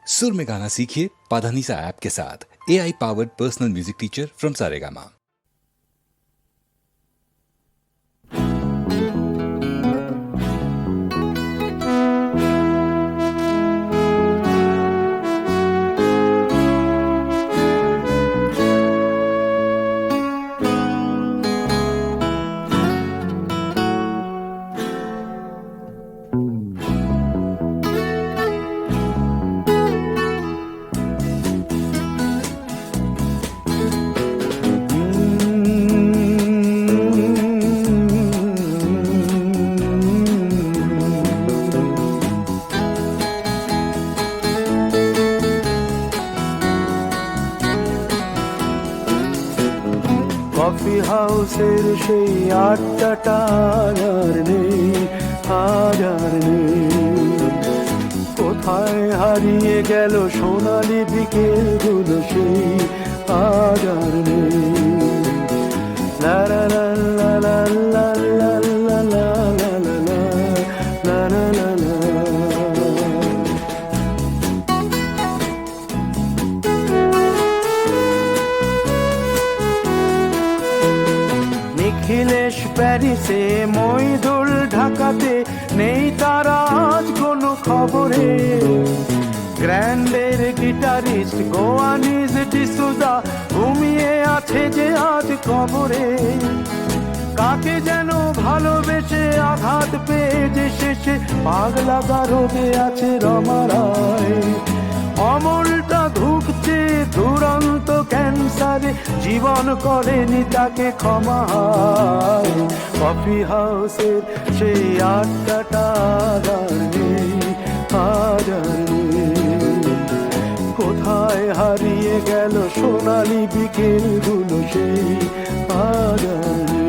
सुर में गाना सीखिए पाधानीसा ऐप के साथ। AI powered personal music teacher from Saregama. Coffee হাউসের সেই আড্ডাটা আর নেই, আজ আর নেই। কোথায় হারিয়ে গেল সোনালি বিকেলগুলো সেই আজ আর নেই। লা লা লা লা লা লা লা লা লা লা লা লা লা লা। নিখিলেশ প্যারিসে, মইদুল ঢাকাতে, নেই তারা আজ কোনো খবরে। গ্র্যান্ডের গিটারিস্ট গোয়ানিজ ডিসুজা ঘুমিয়ে আছে যে আজ কবরে। কাকে যেন ভালোবেসে আঘাত পেয়ে যে শেষে পাগলা গারদে আছে রমা রায়। অমলটা ধুকছে দুরন্ত ক্যান্সারে, জীবন করেনি তাকে ক্ষমা। কফি হাউসের সেই আড্ডাটা আর নেই, আজ আর নেই। কোথায় হারিয়ে গেল সোনালি বিকেলগুলো সেই আজ আর নেই।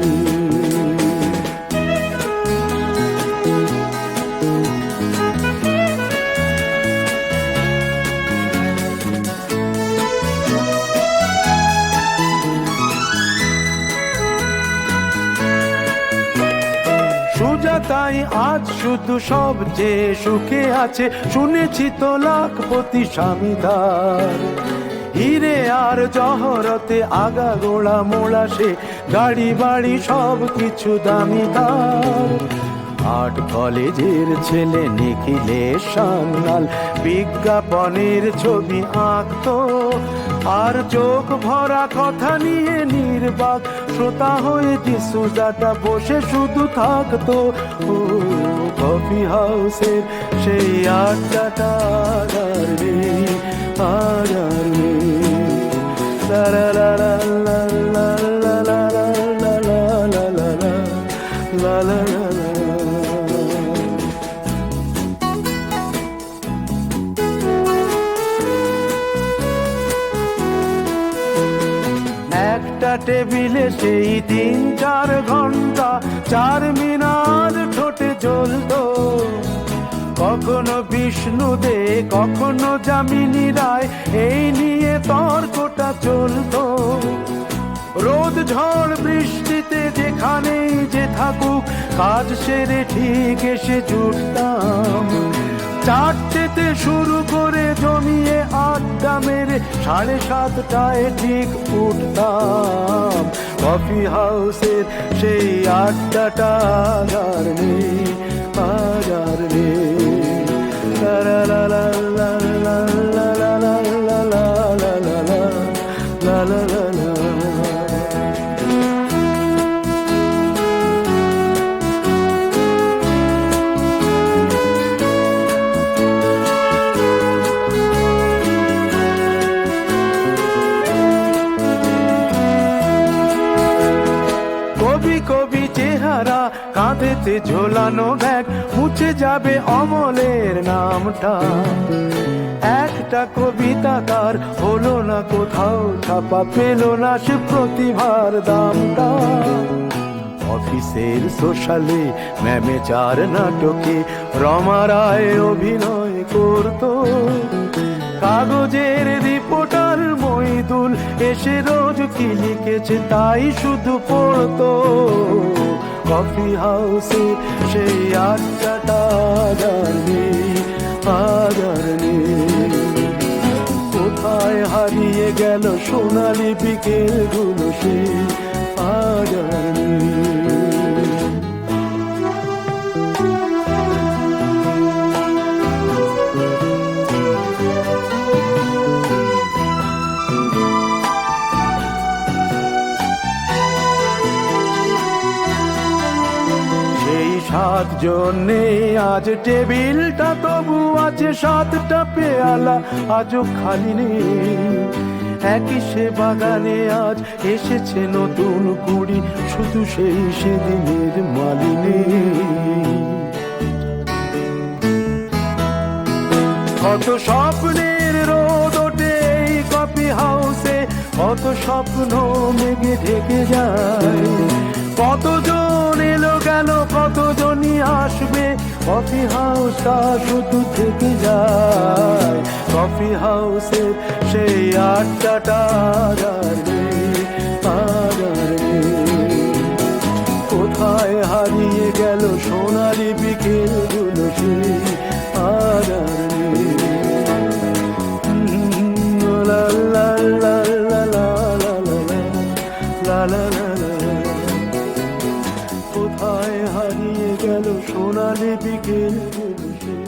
তাই আজ শুধু সবচেয়ে সুখে আছে, শুনেছি তো লাখপতি স্বামীদার। হিরে আর জহরতে আগা গোড়া মোড়া সে, গাড়ি বাড়ি সব কিছু দামিদার। আর্ট কলেজের ছেলে নিখিলেশ সান্যাল বিজ্ঞাপনের ছবি আঁকতো, আর চোখ ভরা কথা নিয়ে নির্বাক শ্রোতা হয়ে ডিসুজাটা বসে শুধু থাকতো। ও কফি হাউসের সেই আড্ডাটা আর নেই, আর নেই। লা লা লা লা লা লা লা লা লা লা লা লা লা লা লা। একটা টেবিলে সেই 3-4 ঘন্টা চারমিনার ঠোঁটে জ্বলতো। কখনো বিষ্ণু দে, কখনো যামিনী রায়, এই নিয়ে তর্কটা চলতো। রোদ ঝড় বৃষ্টিতে যেখানেই যে থাকুক, কাজ সেরে ঠিক এসে জুটতাম। 4টেতে শুরু করে জমিয়ে আড্ডা মেরে 7:30টায় ঠিক উঠতাম। কফি হাউসের সেই আড্ডাটা আর নেই, আজ আর নেই। লা লা লা লা লা লা লা লা লা লা লা লা লা লা। কবি চেহারা, কাঁধেতে ঝোলানো ব্যাগ, মুছে যাবে অমলের নামটা। একটা কবিতা তার হলো না কোথাও ছাপা, পেল না সে প্রতিভার দামটা। অফিসের সোশ্যালে, ম্যামেচার নাটকে রমা রায় অভিনয় করতো। কাগজের রিপোর্টার মইদুল এসে রোজ কি লিখেছে তাই শুধু পড়তো। কফি হাউসে সেই আড্ডাটা আর নেই, আজ আর নেই। হারিয়ে গেল সোনালি বিকেলগুলো সেই আজ আর নেই। সেই 7 জনে আজ টেবিলটা তবু আছে 7টা পেয়ালা আজও খালি নেই। একই সে বাগানে আজ এসেছে নতুন কুড়ি, শুধু সেই সেদিনের মালিনী। কত স্বপ্নের রোদ ওঠে এই কফি হাউসে, কত স্বপ্ন মেঘে ঢেকে যায়। কতজন এলো গেল, কতজনই আসবে, কফি হাউসটা শুধু থেকে যায়। কফি হাউসের সেই আড্ডাটা আর নেই, আর নেই। কোথায় হারিয়ে গেল সোনালি বিকেলগুলো সেই আর নেই। লা লা লা লা লা লা লা লা লা লা। কোথায় হারিয়ে গেল সোনালি বিকেলগুলো সেই